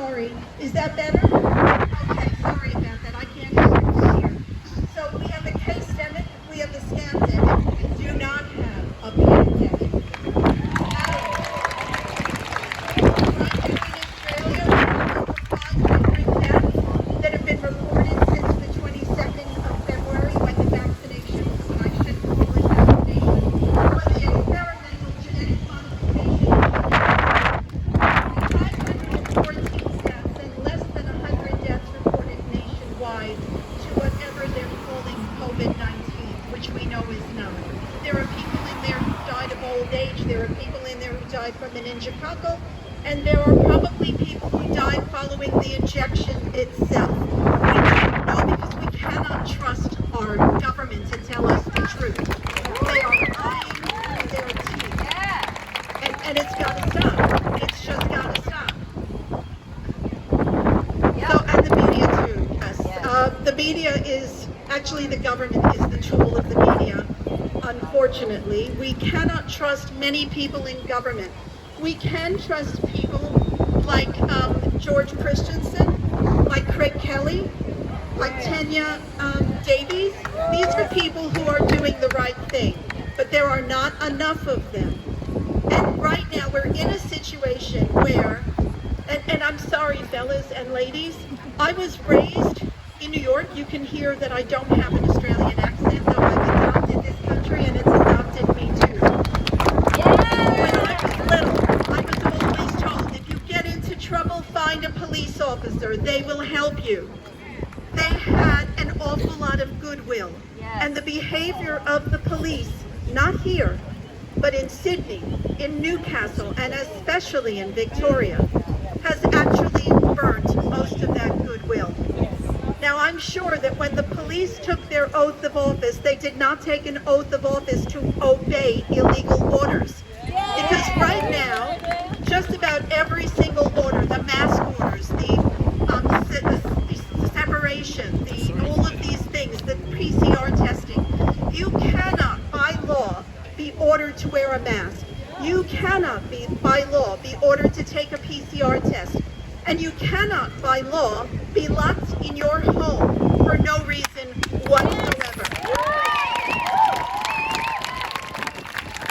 sorry. Is that better? Okay, sorry about that. I can't hear. So we have a case-demic, we have a scam-demic. We do not have a pandemic. That have been reported since the 22nd of February when the vaccination, when I shouldn't call it vaccination, but the experimental genetic modification, 514 deaths and less than 100 deaths reported nationwide to whatever they're calling COVID-19, which we know is not. There are people in there who died of old age, there are people in there who died from meningococcal, and there are probably people who died following the injection itself. We don't know because we cannot trust our government to tell us the truth. They are lying through their teeth. And it's got to stop. It's just got to stop. So, and the media too, yes. The media is, actually the government is the tool of the media, unfortunately. We cannot trust many people in government. We can trust people like George Christensen, like Craig Kelly, like Tanya Davies. These are people who are doing the right thing, but there are not enough of them. And right now we're in a situation where, and I'm sorry fellas and ladies, I was raised in New York. You can hear that I don't have an Australian accent, though I've adopted this country and it's adopted me too. When I was little, trouble, find a police officer. They will help you. They had an awful lot of goodwill. Yes. And the behavior of the police, not here, but in Sydney, in Newcastle, and especially in Victoria, has actually burnt most of that goodwill. Now, I'm sure that when the police took their oath of office, they did not take an oath of office to obey illegal orders. Because right now, just about every single order, the mask orders, the separation, all of these things, the PCR testing, you cannot, by law, be ordered to wear a mask. You cannot, by law, be ordered to take a PCR test. And you cannot, by law, be locked in your home for no reason whatsoever.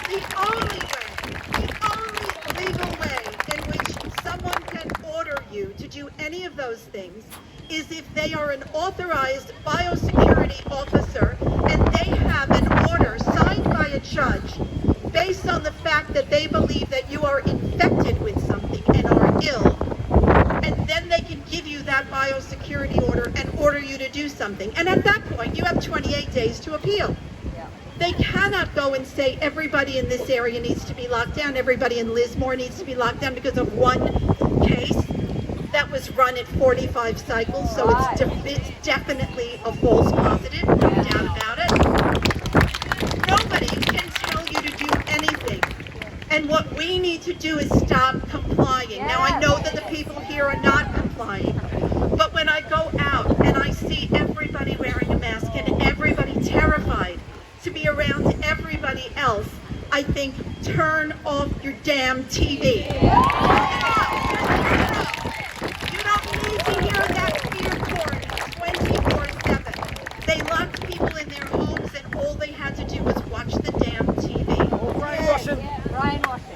The only legal way in which someone can order you to do any of those things is if they are an authorized biosecurity officer and they have an order signed by a judge based on the fact that they believe that you are infected with something and are ill, and then they can give you that biosecurity order and order you to do something. And at that point, you have 28 days to appeal. They cannot go and say everybody in this area needs to be locked down, everybody in Lismore needs to be locked down because of one case that was run at 45 cycles, so it's definitely a false positive, no doubt about it. Nobody can tell you to do anything. And what we need to do is stop complying. Now, I know that the people here are not complying, but when I go out and I see everybody wearing a mask and everybody terrified to be around everybody else, I think, turn off your damn TV. You don't need to hear that fear porn 24/7. They locked people in their homes and all they had to do was watch the damn TV.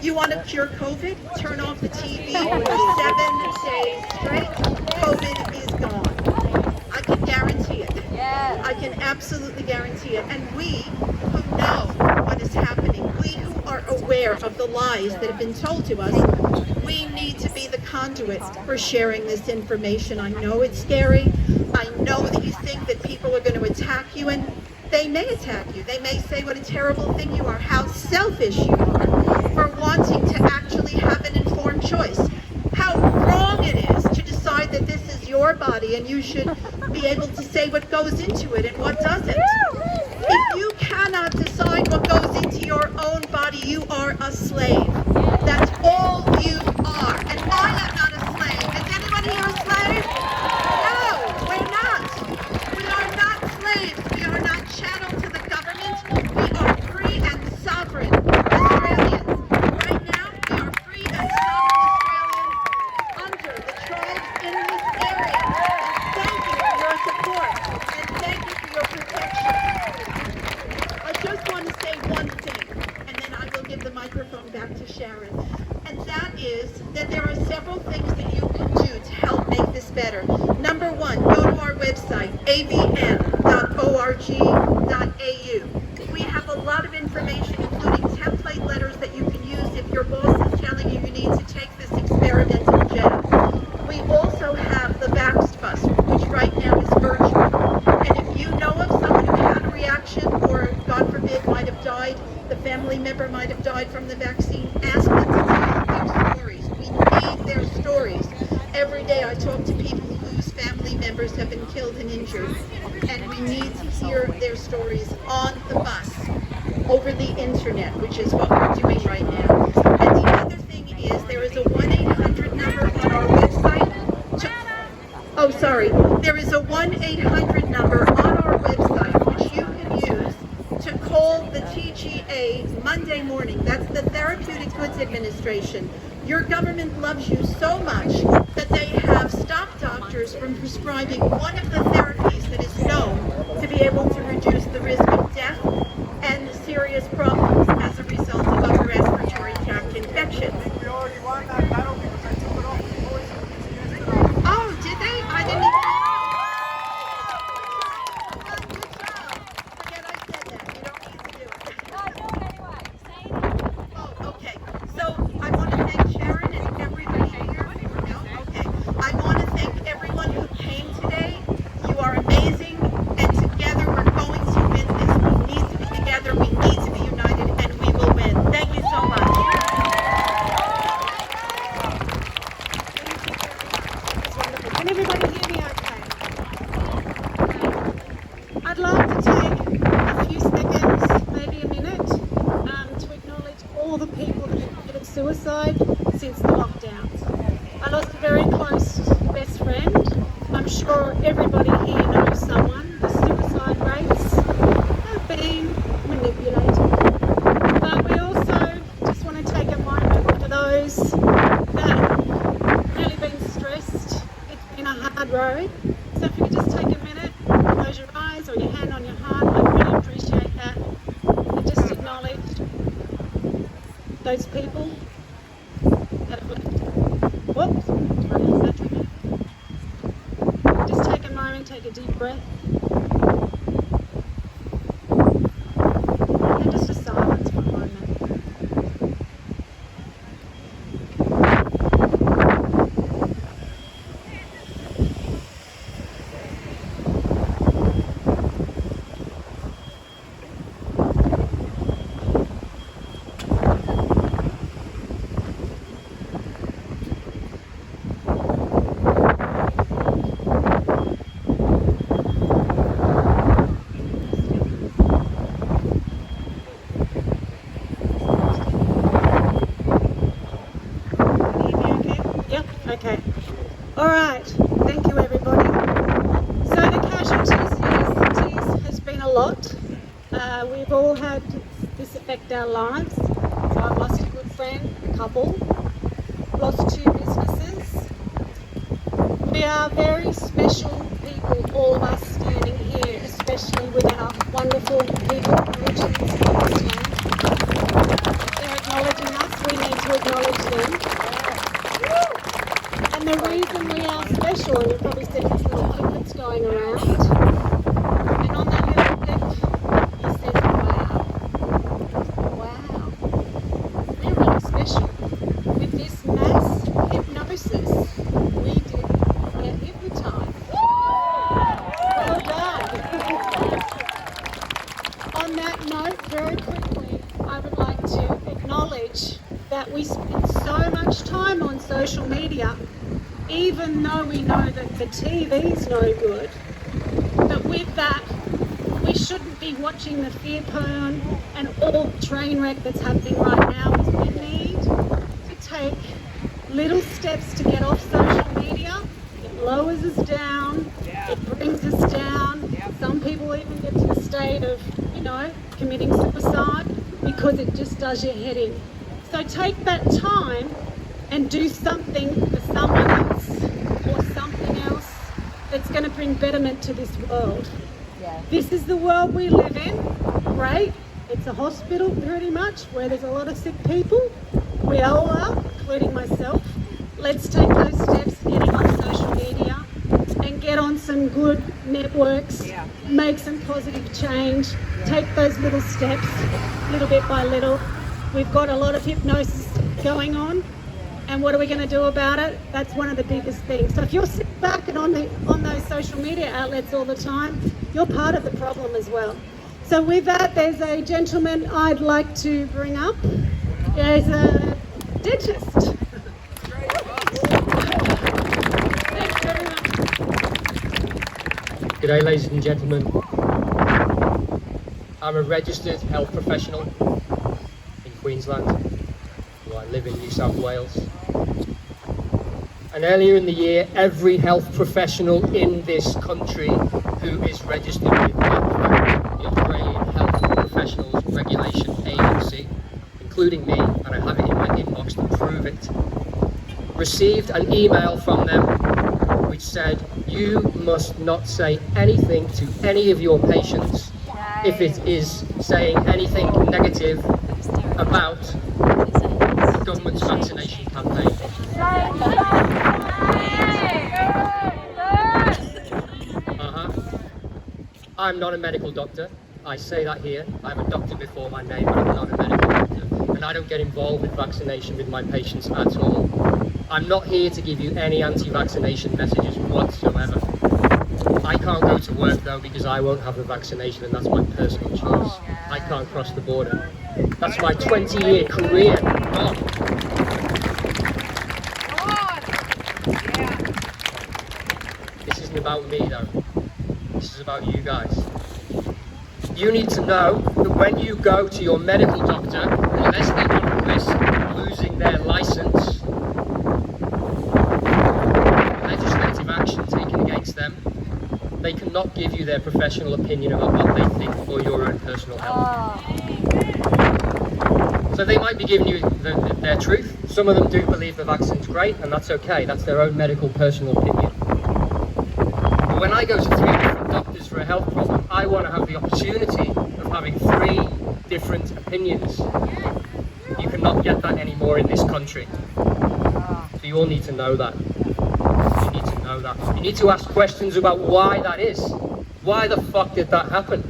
You want to cure COVID? Turn off the TV for 7 days straight. COVID is gone. I can guarantee it. I can absolutely guarantee it. And we who know what is happening, we who are aware of the lies that have been told to us, we need to be the conduit for sharing this information. I know it's scary. I know that you think that people are going to attack you, and they may attack you. They may say what a terrible thing you are, how selfish you are for wanting to actually have an informed choice, how wrong it is to decide that this is your body and you should be able to say what goes into it and what doesn't. If you cannot decide what goes into your own body, you are a slave. That's all you are. And I am not a slave. Is anybody here a slave? No, we're not. We are not slaves. We are not chattel to the government. We are free and sovereign Australians. Right now, we are free and sovereign Australians under the tribes avn.org.au. We have a lot of information, including template letters that you can use if your boss is telling you you need to take this experimental jab. We also have the Vaxxed Bus, which right now is virtual. And if you know of someone who had a reaction or, God forbid, might have died, the family member might have died from the vaccine, ask them to tell their stories. We need their stories. Every day I talk to people whose family members have been killed and injured, and we need to hear their stories on the bus, over the internet, which is what we're doing right now. And the other thing is there is a 1-800 number on our website. There is a 1-800 number on our website which you can use to call the TGA Monday morning. That's the Therapeutic Goods Administration. Your government loves you so much that they have stopped doctors from prescribing one of the therapies that is known to be able to reduce the risk of death and serious problems as a result of upper respiratory tract infections. We already won that battle because I took it off the voice and used it on. Oh, did they? I didn't even... Forget I said that. You don't need to do it. No, do it anyway. Say it. Oh, okay. So I want to thank Sharon and everybody here. No? Okay. I want to thank everyone who came today. You are amazing, and together we're going to win this. We need to be together, we need to be united, and we will win. Thank you so much. Can everybody hear me okay? I'd like to take a few seconds, maybe a minute, to acknowledge all the people that have committed suicide since the lockdowns. I lost a very close best friend. I'm sure everybody here knows someone. The suicide rates have been manipulated. But we also just want to take a moment for those that have really been stressed. It's been a hard road. So if you could just take a minute, close your eyes or your hand on your heart, I'd really appreciate that. And just acknowledge those people that have left. Whoops, running on battery now. Just take a moment, take a deep breath. And just a silence for a moment. Okay. All right. Thank you, everybody. So the casualties has been a lot. We've all had this affect our lives. So I've lost a good friend, a couple, lost 2 businesses. We are very special people, all of us standing here, especially with our wonderful people from Pakistan. They're acknowledging us. We need to acknowledge them. And the reason we are special, and you've probably seen this little clip that's going around, and on that little clip, he says, wow, wow, we're really special. With this mass hypnosis, we did get hypnotized. Well done. On that note, very quickly, I would like to acknowledge that we spend so much time on social media, even though we know that the TV's no good. But with that, we shouldn't be watching the fear porn and all the train wreck that's happening right now. We need to take little steps to get off social media. It lowers us down, it brings us down. Some people even get to the state of, committing suicide because it just does your head in. So take that time and do something for someone else or something else that's going to bring betterment to this world. Yeah. This is the world we live in, right? It's a hospital pretty much where there's a lot of sick people. We all are, including myself. Let's take those steps, getting on social media and get on some good networks, make some positive change, take those little steps, little bit by little. We've got a lot of hypnosis going on, and what are we going to do about it? That's one of the biggest things. So if you're sitting back and on those social media outlets all the time, you're part of the problem as well. So with that, there's a gentleman I'd like to bring up. There's a dentist. Thanks very much. G'day ladies and gentlemen. I'm a registered health professional in Queensland. Well, I live in New South Wales. And earlier in the year, every health professional in this country who is registered with the Australian Health Professionals Regulation Agency, including me, and I have it in my inbox to prove it, received an email from them which said, you must not say anything to any of your patients if it is saying anything negative about the government's vaccination campaign. I'm not a medical doctor. I say that here. I'm a doctor before my name, but I'm not a medical doctor. And I don't get involved with vaccination with my patients at all. I'm not here to give you any anti-vaccination messages whatsoever. I can't go to work though because I won't have a vaccination, and that's my personal choice. I can't cross the border. That's my 20-year career gone. This isn't about me though. This is about you guys. You need to know that when you go to your medical doctor, unless they want to risk losing their license, legislative action taken against them, they cannot give you their professional opinion about what they think for your own personal health. So they might be giving you their truth. Some of them do believe the vaccine's great, and that's okay. That's their own medical personal opinion. But when I go to 3 different doctors for a health problem, I want to have the opportunity of having 3 different opinions. You cannot get that anymore in this country. So you all need to know that. You need to know that. You need to ask questions about why that is. Why the fuck did that happen?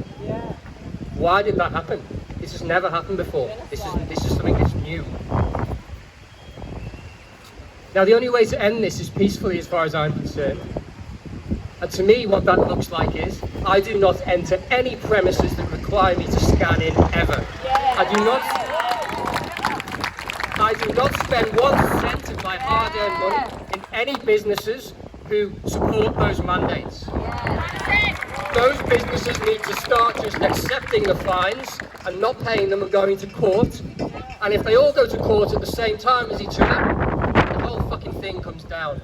Why did that happen? This has never happened before. This is something that's new. Now the only way to end this is peacefully as far as I'm concerned. And to me, what that looks like is, I do not enter any premises that require me to scan in ever. I do not spend 1 cent of my hard-earned money in any businesses who support those mandates. Those businesses need to start just accepting the fines and not paying them and going to court. And if they all go to court at the same time as each other, the whole fucking thing comes down.